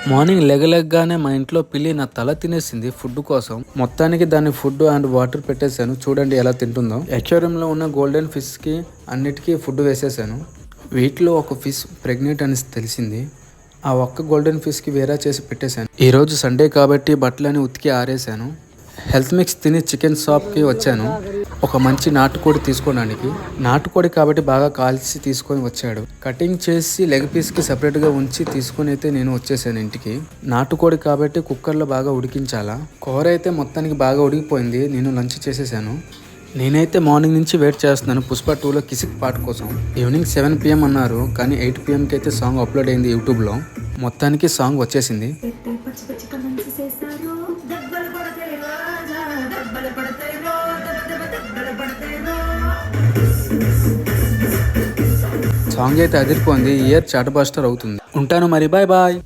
Morning లెగలెగ్గానే మా ఇంట్లో పిల్లి నా తల తినేసింది ఫుడ్ కోసం. మొత్తానికి దాన్ని ఫుడ్ అండ్ వాటర్ పెట్టేశాను. చూడండి ఎలా తింటుందో. అక్వేరియంలో ఉన్న గోల్డెన్ ఫిష్ కి అన్నిటికీ ఫుడ్ వేసేసాను. వీటిలో ఒక ఫిష్ ప్రెగ్నెంట్ అని తెలిసింది. ఆ ఒక్క గోల్డెన్ ఫిష్ కి వేరే చేసి పెట్టేశాను. ఈరోజు సండే కాబట్టి బట్టలని ఉతికి ఆరేసాను. హెల్త్ మిక్స్ తిని చికెన్ షాప్కి వచ్చాను. ఒక మంచి నాటుకోడి తీసుకోవడానికి. నాటుకోడి కాబట్టి బాగా కాల్చి తీసుకొని వచ్చాడు. కటింగ్ చేసి లెగ్ పీస్కి సపరేట్గా ఉంచి తీసుకుని అయితే నేను వచ్చేసాను ఇంటికి. నాటుకోడి కాబట్టి కుక్కర్లో బాగా ఉడికించాలా. కూర అయితే మొత్తానికి బాగా ఉడికిపోయింది. నేను లంచ్ చేసేసాను. నేనైతే మార్నింగ్ నుంచి వెయిట్ చేస్తున్నాను పుష్ప 2లో కిసిక్ పార్ట్ కోసం. ఈవినింగ్ 7 PM అన్నారు, కానీ 8 PMకి అయితే సాంగ్ అప్లోడ్ అయింది యూట్యూబ్లో. మొత్తానికి సాంగ్ వచ్చేసింది. సాంగ్ అయితే అదిరిపోయింది. ఇయర్ చాట్ బస్టర్ అవుతుంది. ఉంటాను మరి, బాయ్ బాయ్.